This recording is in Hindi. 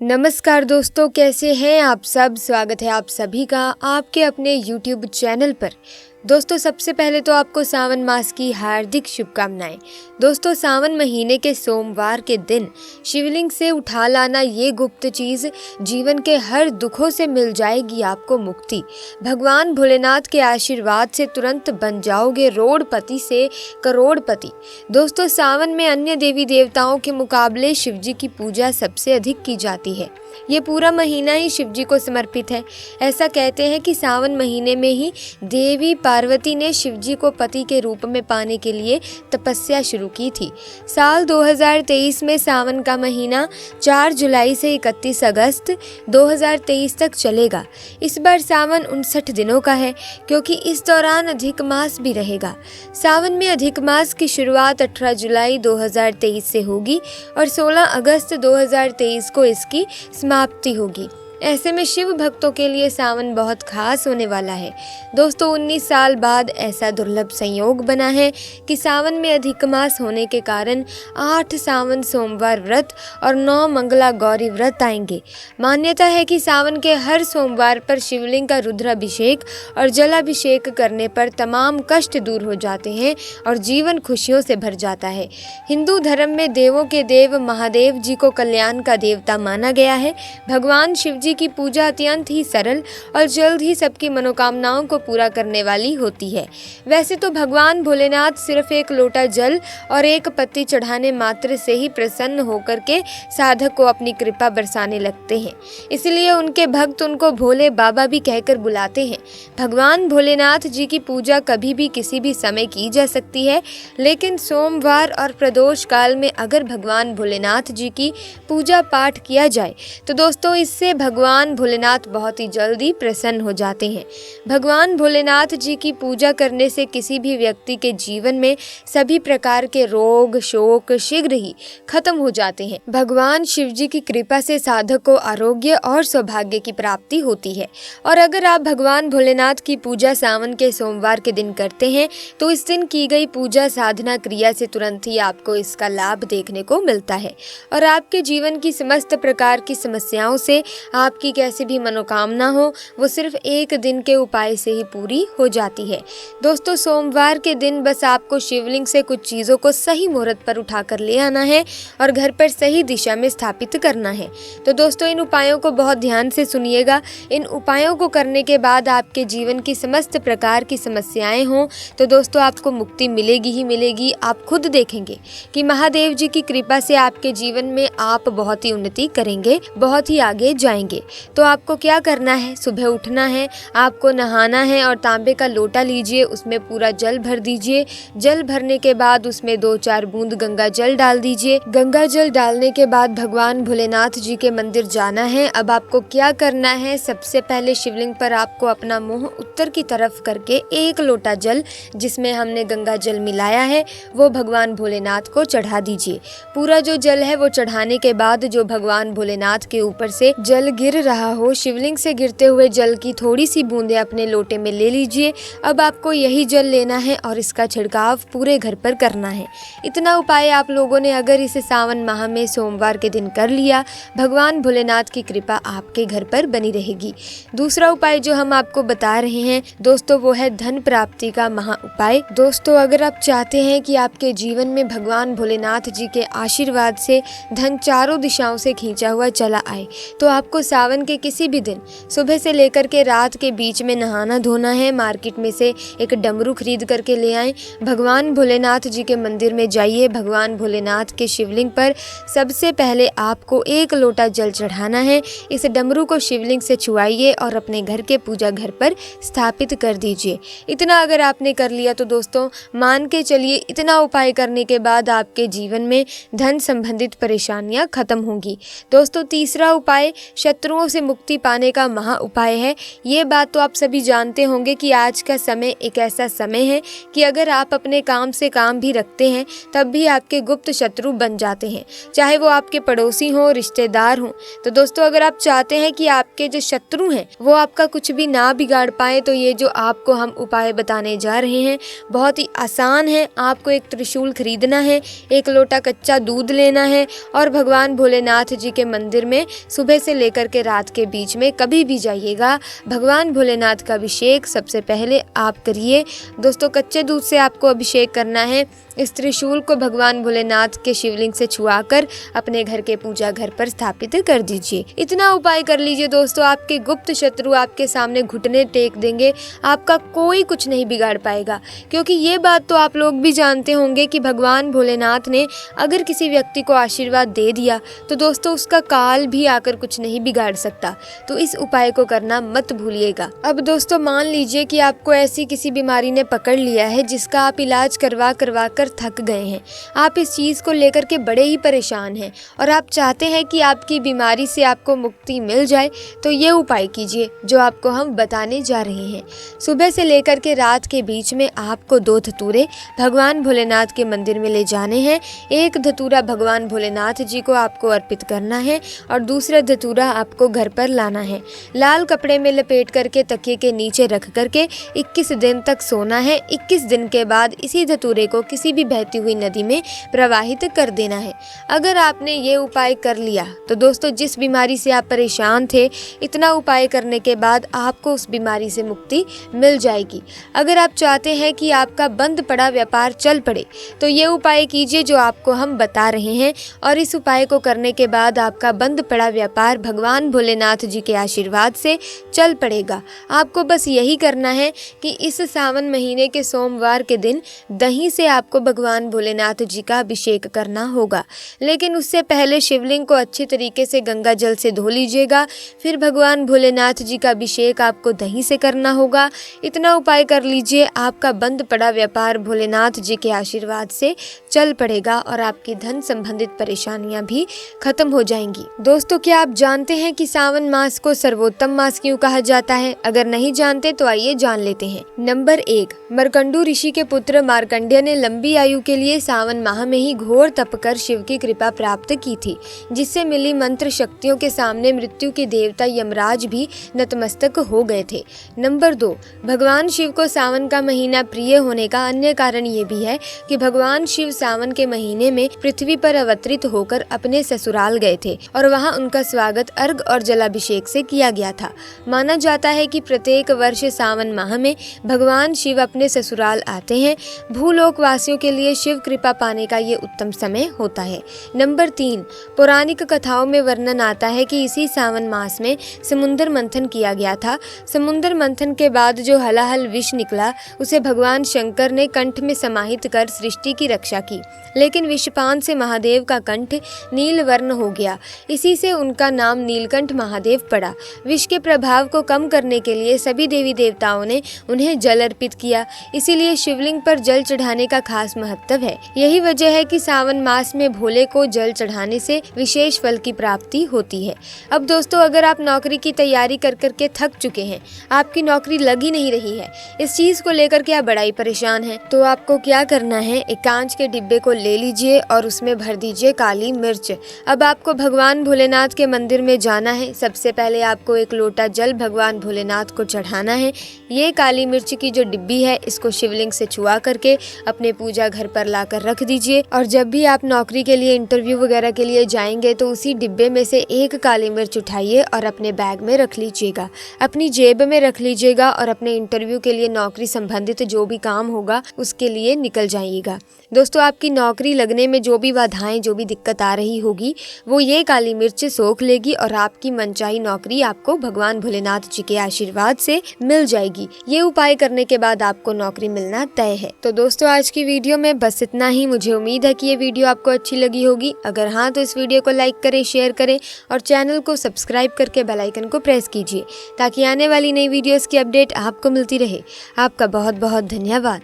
नमस्कार दोस्तों, कैसे हैं आप सब। स्वागत है आप सभी का आपके अपने YouTube चैनल पर। दोस्तों, सबसे पहले तो आपको सावन मास की हार्दिक शुभकामनाएं। दोस्तों, सावन महीने के सोमवार के दिन शिवलिंग से उठा लाना ये गुप्त चीज़ जीवन के हर दुखों से मिल जाएगी आपको मुक्ति। भगवान भोलेनाथ के आशीर्वाद से तुरंत बन जाओगे रोड़पति से करोड़पति। दोस्तों, सावन में अन्य देवी देवताओं के मुकाबले शिवजी की पूजा सबसे अधिक की जाती है। ये पूरा महीना ही शिवजी को समर्पित है। ऐसा कहते हैं कि सावन महीने में ही देवी पार्वती ने शिवजी को पति के रूप में पाने के लिए तपस्या शुरू की थी। साल 2023 में सावन का महीना 4 जुलाई से 31 अगस्त 2023 तक चलेगा। इस बार सावन 59 दिनों का है, क्योंकि इस दौरान अधिक मास भी रहेगा। सावन में अधिक मास की शुरुआत 18 जुलाई 2023 से होगी और 16 अगस्त 2023 को इसकी समाप्ति होगी। ऐसे में शिव भक्तों के लिए सावन बहुत खास होने वाला है। दोस्तों, 19 साल बाद ऐसा दुर्लभ संयोग बना है कि सावन में अधिक मास होने के कारण 8 सावन सोमवार व्रत और 9 मंगला गौरी व्रत आएंगे। मान्यता है कि सावन के हर सोमवार पर शिवलिंग का रुद्राभिषेक और जलाभिषेक करने पर तमाम कष्ट दूर हो जाते हैं और जीवन खुशियों से भर जाता है। हिंदू धर्म में देवों के देव महादेव जी को कल्याण का देवता माना गया है। भगवान शिव की पूजा अत्यंत ही सरल और जल्द ही सबकी मनोकामनाओं को पूरा करने वाली होती है। वैसे तो भगवान भोलेनाथ सिर्फ एक लोटा जल और एक पत्ती चढ़ाने मात्र से ही प्रसन्न होकर के साधक को अपनी कृपा बरसाने लगते हैं। इसलिए उनके भक्त उनको भोले बाबा भी कहकर बुलाते हैं। भगवान भोलेनाथ जी की पूजा कभी भी किसी भी समय की जा सकती है, लेकिन सोमवार और प्रदोष काल में अगर भगवान भोलेनाथ जी की पूजा पाठ किया जाए तो दोस्तों इससे भगवान भोलेनाथ बहुत ही जल्दी प्रसन्न हो जाते हैं। भगवान भोलेनाथ जी की पूजा करने से किसी भी व्यक्ति के जीवन में सभी प्रकार के रोग शोक शीघ्र ही खत्म हो जाते हैं। भगवान शिव जी की कृपा से साधक को आरोग्य और सौभाग्य की प्राप्ति होती है। और अगर आप भगवान भोलेनाथ की पूजा सावन के सोमवार के दिन करते हैं तो इस दिन की गई पूजा साधना क्रिया से तुरंत ही आपको इसका लाभ देखने को मिलता है और आपके जीवन की समस्त प्रकार की समस्याओं से आपकी कैसी भी मनोकामना हो वो सिर्फ एक दिन के उपाय से ही पूरी हो जाती है। दोस्तों, सोमवार के दिन बस आपको शिवलिंग से कुछ चीज़ों को सही मुहूर्त पर उठाकर ले आना है और घर पर सही दिशा में स्थापित करना है। तो दोस्तों, इन उपायों को बहुत ध्यान से सुनिएगा। इन उपायों को करने के बाद आपके जीवन की समस्त प्रकार की समस्याएं हों तो दोस्तों आपको मुक्ति मिलेगी ही मिलेगी। आप खुद देखेंगे कि महादेव जी की कृपा से आपके जीवन में आप बहुत ही उन्नति करेंगे, बहुत ही आगे जाएंगे। तो आपको क्या करना है, सुबह उठना है, आपको नहाना है और तांबे का लोटा लीजिए, उसमें पूरा जल भर दीजिए। जल भरने के बाद उसमें 2-4 बूंद गंगा जल डाल दीजिए। गंगा जल डालने के बाद भगवान भोलेनाथ जी के मंदिर जाना है। अब आपको क्या करना है, सबसे पहले शिवलिंग पर आपको अपना मुंह उत्तर की तरफ करके 1 लोटा जल जिसमें हमने गंगा जल मिलाया है वो भगवान भोलेनाथ को चढ़ा दीजिए। पूरा जो जल है वो चढ़ाने के बाद जो भगवान भोलेनाथ के ऊपर से जल गिर रहा हो, शिवलिंग से गिरते हुए जल की थोड़ी सी बूंदें अपने लोटे में ले लीजिए। अब आपको यही जल लेना है और इसका छिड़काव पूरे घर पर करना है। इतना उपाय आप लोगों ने अगर इसे सावन माह में सोमवार के दिन कर लिया, भगवान भोलेनाथ की कृपा आपके घर पर बनी रहेगी। दूसरा उपाय जो हम आपको बता रहे हैं दोस्तों वो है धन प्राप्ति का महा उपाय। दोस्तों, अगर आप चाहते हैं कि आपके जीवन में भगवान भोलेनाथ जी के आशीर्वाद से धन चारों दिशाओं से खींचा हुआ चला आए तो आपको सावन के किसी भी दिन सुबह से लेकर के रात के बीच में नहाना धोना है। मार्केट में से एक डमरू खरीद करके ले आएं। भगवान भोलेनाथ जी के मंदिर में जाइए। भगवान भोलेनाथ के शिवलिंग पर सबसे पहले आपको 1 लोटा जल चढ़ाना है। इस डमरू को शिवलिंग से छुआइए और अपने घर के पूजा घर पर स्थापित कर दीजिए। इतना अगर आपने कर लिया तो दोस्तों मान के चलिए इतना उपाय करने के बाद आपके जीवन में धन संबंधित परेशानियां खत्म होंगी। दोस्तों, तीसरा उपाय शत्रुओं से मुक्ति पाने का महा उपाय है। ये बात तो आप सभी जानते होंगे कि आज का समय एक ऐसा समय है कि अगर आप अपने काम से काम भी रखते हैं तब भी आपके गुप्त शत्रु बन जाते हैं, चाहे वो आपके पड़ोसी हों, रिश्तेदार हों। तो दोस्तों, अगर आप चाहते हैं कि आपके जो शत्रु हैं वो आपका कुछ भी ना बिगाड़ पाए, तो ये जो आपको हम उपाय बताने जा रहे हैं बहुत ही आसान है। आपको एक त्रिशूल खरीदना है, एक लोटा कच्चा दूध लेना है और भगवान भोलेनाथ जी के मंदिर में सुबह से लेकर के रात के बीच में कभी भी जाइएगा। भगवान भोलेनाथ का अभिषेक सबसे पहले आप करिए। दोस्तों, कच्चे दूध से आपको अभिषेक करना है। इस त्रिशूल को भगवान भोलेनाथ के शिवलिंग से छुआकर अपने घर के पूजा घर पर स्थापित कर दीजिए। इतना उपाय कर लीजिए दोस्तों, आपके गुप्त शत्रु आपके सामने घुटने टेक देंगे, आपका कोई कुछ नहीं बिगाड़ पाएगा। क्योंकि ये बात तो आप लोग भी जानते होंगे कि भगवान भोलेनाथ ने अगर किसी व्यक्ति को आशीर्वाद दे दिया तो दोस्तों उसका काल भी आकर कुछ नहीं बिगाड़ सकता। तो इस उपाय को करना मत भूलिएगा। अब दोस्तों, मान लीजिए कि आपको ऐसी किसी बीमारी ने पकड़ लिया है जिसका आप इलाज करवा कर थक गए हैं। आप इस चीज़ को लेकर के बड़े ही परेशान हैं और आप चाहते हैं कि आपकी बीमारी से आपको मुक्ति मिल जाए। तो ये उपाय कीजिए जो आपको हम बताने जा रहे हैं। सुबह से लेकर के रात के बीच में आपको 2 धतूरे भगवान भोलेनाथ के मंदिर में ले जाने हैं। एक धतूरा भगवान भोलेनाथ जी को आपको अर्पित करना है और दूसरा धतूरा आपको घर पर लाना है। लाल कपड़े में लपेट करके तकिए के नीचे रख करके 21 दिन तक सोना है। 21 दिन के बाद इसी धतूरे को किसी भी बहती हुई नदी में प्रवाहित कर देना है। अगर आपने ये उपाय कर लिया तो दोस्तों, जिस बीमारी से आप परेशान थे, इतना उपाय करने के बाद आपको उस बीमारी से मुक्ति मिल जाएगी। अगर आप चाहते हैं कि आपका बंद पड़ा व्यापार चल पड़े तो ये उपाय कीजिए जो आपको हम बता रहे हैं और इस उपाय को करने के बाद आपका बंद पड़ा व्यापार भगवान भोलेनाथ जी के आशीर्वाद से चल पड़ेगा। आपको बस यही करना है कि इस सावन महीने के सोमवार के दिन दही से आपको भगवान भोलेनाथ जी का अभिषेक करना होगा। लेकिन उससे पहले शिवलिंग को अच्छी तरीके से गंगा जल से धो लीजिएगा। फिर भगवान भोलेनाथ जी का अभिषेक आपको दही से करना होगा। इतना उपाय कर लीजिए, आपका बंद पड़ा व्यापार भोलेनाथ जी के आशीर्वाद से चल पड़ेगा और आपकी धन संबंधित परेशानियां भी खत्म हो जाएंगी। दोस्तों, क्या आप जानते हैं कि सावन मास को सर्वोत्तम मास क्यों कहा जाता है? अगर नहीं जानते तो आइए जान लेते हैं। नंबर 1, मार्कंडू ऋषि के पुत्र मार्कंडेय ने लंबी आयु के लिए सावन माह में ही घोर तप कर शिव की कृपा प्राप्त की थी, जिससे मिली मंत्र शक्तियों के सामने मृत्यु के देवता यमराज भी नतमस्तक हो गए थे। नंबर 2, भगवान शिव को सावन का महीना प्रिय होने का अन्य कारण ये भी है कि भगवान शिव सावन के महीने में पृथ्वी पर अवतरित होकर अपने ससुराल गए थे और वहां उनका स्वागत अर्घ और जलाभिषेक से किया गया था। माना जाता है कि प्रत्येक वर्ष सावन माह में भगवान शिव अपने ससुराल आते हैं। भूलोक वासियों के लिए शिव कृपा पाने का ये उत्तम समय होता है। नंबर 3, पौराणिक कथाओं में वर्णन आता है कि इसी सावन मास में समुद्र मंथन किया गया था। समुद्र मंथन के बाद जो हलाहल विष निकला उसे भगवान शंकर ने कंठ में समाहित कर सृष्टि की रक्षा की, लेकिन विषपान से महादेव का कंठ नील वर्ण हो गया। इसी से उनका नाम नीलकंठ महादेव पड़ा। विष के प्रभाव को कम करने के लिए सभी देवी देवताओं ने उन्हें जल अर्पित किया। इसीलिए शिवलिंग पर जल चढ़ाने का खास महत्व है। यही वजह है कि सावन मास में भोले को जल चढ़ाने से विशेष फल की प्राप्ति होती है। अब दोस्तों, अगर आप नौकरी की तैयारी कर करके थक चुके हैं, आपकी नौकरी लग ही नहीं रही है, इस चीज को लेकर के आप बड़ा ही परेशान हैं, तो आपको क्या करना है, एक कांच के डिब्बे को ले लीजिए और उसमें भर दीजिए काली मिर्च। अब आपको भगवान भोलेनाथ के मंदिर में जाना है। सबसे पहले आपको एक लोटा जल भगवान भोलेनाथ को चढ़ाना है। ये काली मिर्च की जो डिब्बी है, इसको शिवलिंग से छुआ करके अपने पूजा घर पर लाकर रख दीजिए और जब भी आप नौकरी के लिए, इंटरव्यू वगैरह के लिए जाएंगे तो उसी डिब्बे में से एक काली मिर्च उठाइए और अपने बैग में रख लीजिएगा, अपनी जेब में रख लीजिएगा और अपने इंटरव्यू के लिए, नौकरी संबंधित जो भी काम होगा उसके लिए निकल जाइएगा। दोस्तों, आपकी नौकरी लगने में जो भी बाधाएं, जो भी दिक्कत आ रही होगी, वो ये काली मिर्च सोख लेगी और आपकी मनचाही नौकरी आपको भगवान भोलेनाथ जी के आशीर्वाद से मिल जाएगी। ये उपाय करने के बाद आपको नौकरी मिलना तय है। तो दोस्तों, आज की वीडियो में बस इतना ही। मुझे उम्मीद है कि ये वीडियो आपको अच्छी लगी होगी। अगर हाँ, तो इस वीडियो को लाइक करें, शेयर करें और चैनल को सब्सक्राइब करके बेल आइकन को प्रेस कीजिए ताकि आने वाली नई वीडियोस की अपडेट आपको मिलती रहे। आपका बहुत बहुत धन्यवाद।